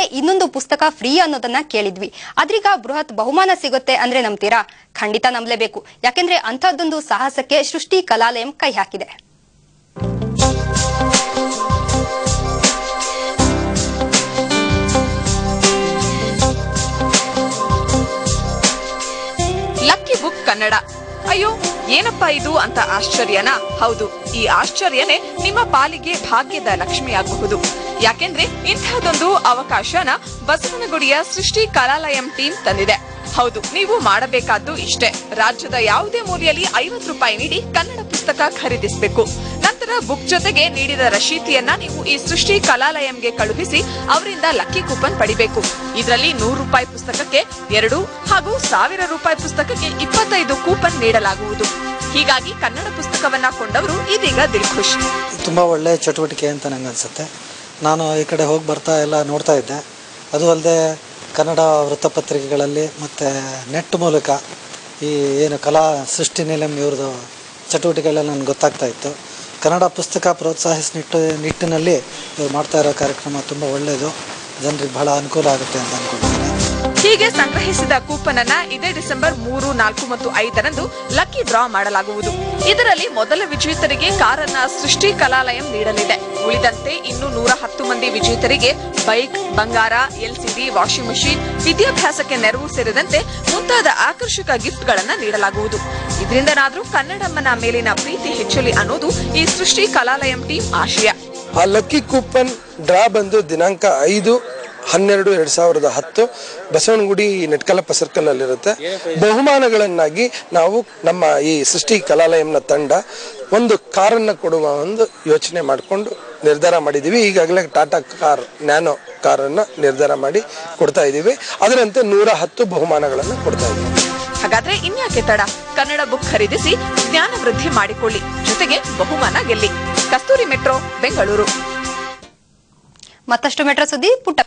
ಜೊತೆ ಇನ್ನೊಂದು ಪುಸ್ತಕ ಫ್ರೀ ಅನ್ನೋದನ್ನ ಕೇಳಿದ್ವಿ. ಆದ್ರೀಗ ಬೃಹತ್ ಬಹುಮಾನ ಸಿಗುತ್ತೆ ಅಂದ್ರೆ ನಂಬ್ತೀರಾ? ಖಂಡಿತ ನಂಬಲೇಬೇಕು. ಯಾಕೆಂದ್ರೆ ಅಂಥದ್ದೊಂದು ಸಾಹಸಕ್ಕೆ ಸೃಷ್ಟಿ ಕಲಾಲಯಂ ಕೈ ಹಾಕಿದೆ. Lucky book Kannada. ಅಯ್ಯೋ ಏನಪ್ಪಾ ಇದು ಅಂತ ಆಶ್ಚರ್ಯನಾ? ಹೌದು, ಈ ಆಶ್ಚರ್ಯನೇ ನಿಮ್ಮ ಪಾಲಿಗೆ ಭಾಗ್ಯದ ಲಕ್ಷ್ಮಿಯಾಗಬಹುದು. ಯಾಕೆಂದ್ರೆ ಇಂತಹದೊಂದು ಅವಕಾಶನ ಬಸವನಗುಡಿಯ ಸೃಷ್ಟಿ ಕಲಾಲಯಂ ಟೀಮ್ ತಂದಿದೆ. ಹೌದು, ನೀವು ಮಾಡಬೇಕಾದ್ದು ಇಷ್ಟೇ. ರಾಜ್ಯದ ಯಾವುದೇ ಮೂಲೆಯಲ್ಲಿ 50 ರೂಪಾಯಿ ನೀಡಿ ಕನ್ನಡ ಪುಸ್ತಕ ಖರೀದಿಸಬೇಕು. ನಂತರ ಬುಕ್ ಜೊತೆಗೆ ನೀಡಿದ ರಶೀತಿಯನ್ನ ನೀವು ಈ ಸೃಷ್ಟಿ ಕಲಾಲಯಂಗೆ ಕಳುಹಿಸಿ ಅವರಿಂದ ಲಕ್ಕಿ ಕೂಪನ್ ಪಡಿಬೇಕು. ಇದರಲ್ಲಿ 100 ರೂಪಾಯಿ ಪುಸ್ತಕಕ್ಕೆ 2 ಹಾಗೂ 1000 ರೂಪಾಯಿ ಪುಸ್ತಕಕ್ಕೆ 25 ಕೂಪನ್ ನೀಡಲಾಗುವುದು. ಹೀಗಾಗಿ ಕನ್ನಡ ಪುಸ್ತಕವನ್ನ ಕೊಂಡವರು ಇದೀಗ ದಿಲ್ಖುಷ್. ತುಂಬಾ ಒಳ್ಳೆ ಚಟುವಟಿಕೆ ಅಂತ ನಂಗೆ ಅನ್ಸುತ್ತೆ. ನಾನು ಈ ಕಡೆ ಹೋಗಿ ಬರ್ತಾ ಎಲ್ಲ ನೋಡ್ತಾ ಇದ್ದೆ. ಅದು ಅಲ್ಲದೆ ಕನ್ನಡ ವೃತ್ತಪತ್ರಿಕೆಗಳಲ್ಲಿ ಮತ್ತು ನೆಟ್ ಮೂಲಕ ಈ ಏನು ಕಲಾ ಸೃಷ್ಟಿ ನಿಲಯಂ ಇವ್ರದ್ದು ಚಟುವಟಿಕೆಗಳೆಲ್ಲ ನನಗೆ ಗೊತ್ತಾಗ್ತಾ ಇತ್ತು. ಕನ್ನಡ ಪುಸ್ತಕ ಪ್ರೋತ್ಸಾಹಿಸ ನಿಟ್ಟಿನಲ್ಲಿ ಇವ್ರು ಮಾಡ್ತಾ ಇರೋ ಕಾರ್ಯಕ್ರಮ ತುಂಬ ಒಳ್ಳೆಯದು, ಜನರಿಗೆ ಬಹಳ ಅನುಕೂಲ ಆಗುತ್ತೆ ಅಂತ ಅಂದ್ಕೊಂಡಿದ್ದೀನಿ. ಹೀಗೆ ಸಂಗ್ರಹಿಸಿದ ಕೂಪನ್ ಅನ್ನ ಇದೇ ಡಿಸೆಂಬರ್ 3, 4 ಮತ್ತು 5ರಂದು ಲಕ್ಕಿ ಡ್ರಾ ಮಾಡಲಾಗುವುದು. ಇದರಲ್ಲಿ ಮೊದಲ ವಿಜೇತರಿಗೆ ಕಾರನ್ನ ಸೃಷ್ಟಿ ಕಲಾಲಯಂ ನೀಡಲಿದೆ. ಉಳಿದಂತೆ ಇನ್ನು 110 ಮಂದಿ ವಿಜೇತರಿಗೆ ಬೈಕ್, ಬಂಗಾರ, LCD, ವಾಷಿಂಗ್ ಮಷೀನ್, ವಿದ್ಯಾಭ್ಯಾಸಕ್ಕೆ ನೆರವು ಸೇರಿದಂತೆ ಮುಂತಾದ ಆಕರ್ಷಕ ಗಿಫ್ಟ್ ಗಳನ್ನ ನೀಡಲಾಗುವುದು. ಇದರಿಂದನಾದ್ರೂ ಕನ್ನಡಮ್ಮನ ಮೇಲಿನ ಪ್ರೀತಿ ಹೆಚ್ಚಲಿ ಅನ್ನೋದು ಈ ಸೃಷ್ಟಿ ಕಲಾಲಯಂ ಟೀಮ್ ಆಶಯ. ಆ ಲಕ್ಕಿ ಕೂಪನ್ ಡ್ರಾ ಬಂದು ದಿನಾಂಕ 5/12/2010 ಬಸವನಗುಡಿ ನೆಟ್ಕಲಪ್ಪ ಸರ್ಕಲ್ ಅಲ್ಲಿರುತ್ತೆ. ಬಹುಮಾನಗಳನ್ನಾಗಿ ನಾವು ನಮ್ಮ ಈ ಸೃಷ್ಟಿ ಕಲಾಲಯಂನ ತಂಡ ಒಂದು ಕಾರನ್ನ ಕೊಡುವ ಒಂದು ಯೋಚನೆ ಮಾಡಿಕೊಂಡು ನಿರ್ಧಾರ ಮಾಡಿದ್ದೀವಿ. ಈಗಾಗಲೇ ಟಾಟಾ ಕಾರ್, ನ್ಯಾನೋ ಕಾರನ್ನ ನಿರ್ಧಾರ ಮಾಡಿ ಕೊಡ್ತಾ ಇದ್ದೀವಿ. ಅದರಂತೆ 110 ಬಹುಮಾನಗಳನ್ನು ಕೊಡ್ತಾ ಇದ್ದೀವಿ. ಹಾಗಾದ್ರೆ ಇನ್ಯಾಕೆ ತಡ? ಕನ್ನಡ ಬುಕ್ ಖರೀದಿಸಿ ಜ್ಞಾನ ವೃದ್ಧಿ ಮಾಡಿಕೊಳ್ಳಿ, ಜೊತೆಗೆ ಬಹುಮಾನ ಗೆಲ್ಲಿ. ಕಸ್ತೂರಿ ಮೆಟ್ರೋ, ಬೆಂಗಳೂರು. ಮತ್ತಷ್ಟು ಮೆಟ್ರೋ ಸುದ್ದಿ ಪುಟ್ಟ